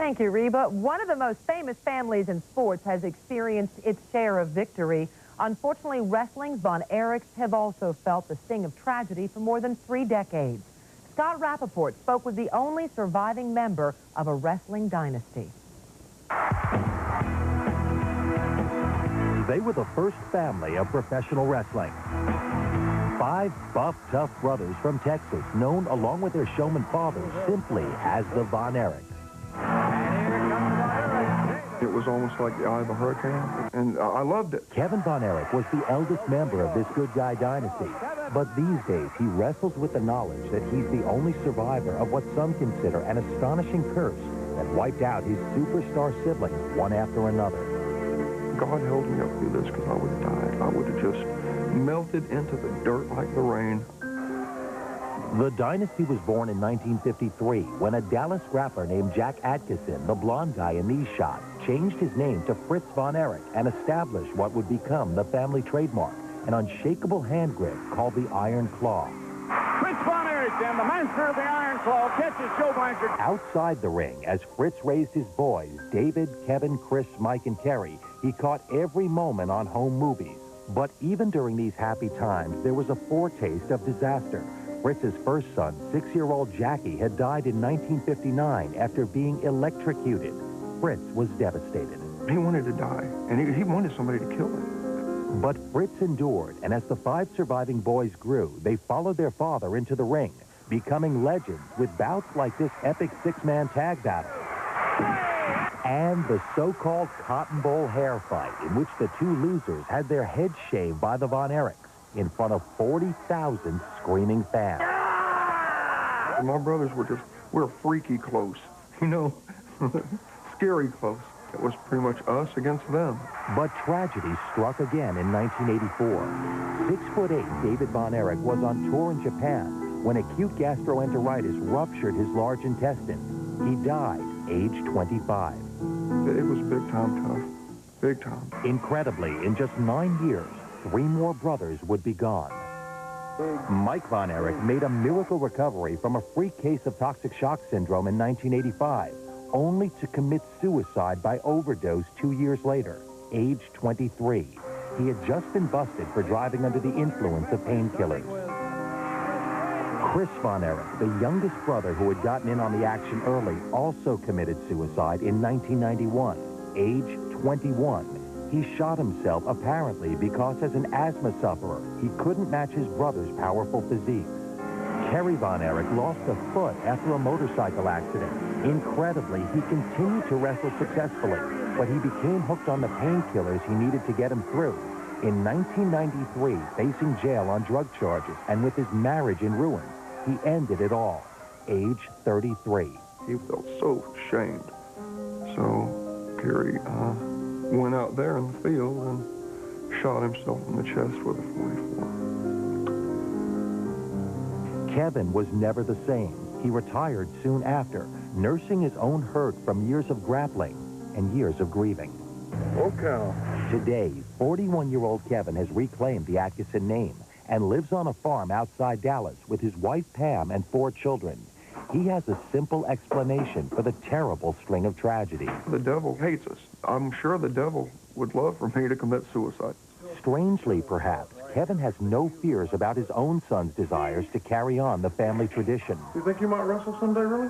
Thank you, Reba. One of the most famous families in sports has experienced its share of victory. Unfortunately, wrestling's Von Erichs have also felt the sting of tragedy for more than 3 decades. Scott Rappaport spoke with the only surviving member of a wrestling dynasty. They were the first family of professional wrestling. 5 buff, tough brothers from Texas, known along with their showman fathers simply as the Von Erichs. It was almost like the eye of a hurricane, and I loved it. Kevin Von Erich was the eldest member of this good guy dynasty, but these days he wrestles with the knowledge that he's the only survivor of what some consider an astonishing curse that wiped out his superstar siblings one after another. God held me up through this because I would have died. I would have just melted into the dirt like the rain. The dynasty was born in 1953 when a Dallas grappler named Jack Atkinson, the blonde guy in these shots, changed his name to Fritz Von Erich and established what would become the family trademark, an unshakable hand grip called the Iron Claw. Fritz Von Erich, and the master of the Iron Claw, catches Joe Blanchard. Outside the ring, as Fritz raised his boys, David, Kevin, Chris, Mike, and Terry, he caught every moment on home movies. But even during these happy times, there was a foretaste of disaster. Fritz's first son, 6-year-old Jackie, had died in 1959 after being electrocuted. Fritz was devastated. He wanted to die, and he wanted somebody to kill him. But Fritz endured, and as the 5 surviving boys grew, they followed their father into the ring, becoming legends with bouts like this epic 6-man tag battle. And the so-called Cotton Bowl hair fight, in which the 2 losers had their heads shaved by the Von Erichs in front of 40,000 screaming fans. My brothers we're freaky close, you know, scary close. It was pretty much us against them. But tragedy struck again in 1984. 6'8" David Von Erich was on tour in Japan when acute gastroenteritis ruptured his large intestine. He died, age 25. It was big time tough, big time. Incredibly, in just 9 years, 3 more brothers would be gone. Mike Von Erich made a miracle recovery from a freak case of toxic shock syndrome in 1985, only to commit suicide by overdose 2 years later, age 23. He had just been busted for driving under the influence of painkillers. Chris Von Erich, the youngest brother who had gotten in on the action early, also committed suicide in 1991, age 21. He shot himself apparently because as an asthma sufferer, he couldn't match his brother's powerful physique. Kerry Von Erich lost a foot after a motorcycle accident. Incredibly, he continued to wrestle successfully, but he became hooked on the painkillers he needed to get him through. In 1993, facing jail on drug charges and with his marriage in ruins, he ended it all, age 33. He felt so ashamed. So Kerry went out there in the field and shot himself in the chest with a .44. Kevin was never the same. He retired soon after, nursing his own hurt from years of grappling and years of grieving. Okay. Today, 41-year-old Kevin has reclaimed the Atkinson name and lives on a farm outside Dallas with his wife Pam and 4 children. He has a simple explanation for the terrible string of tragedy. The devil hates us. I'm sure the devil would love for me to commit suicide. Strangely, perhaps, Kevin has no fears about his own son's desires to carry on the family tradition. You think you might wrestle someday, really?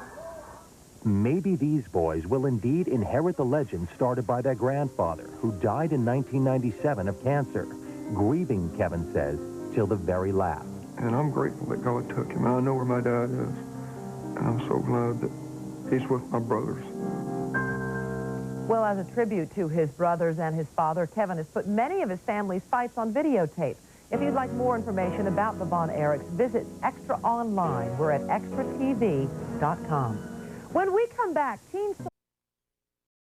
Maybe these boys will indeed inherit the legend started by their grandfather, who died in 1997 of cancer, grieving, Kevin says, till the very last. And I'm grateful that God took him. I know where my dad is, and I'm so glad that he's with my brothers. Well, as a tribute to his brothers and his father, Kevin has put many of his family's fights on videotape. If you'd like more information about the Von Erichs, visit Extra Online. We're at extratv.com. When we come back, Teen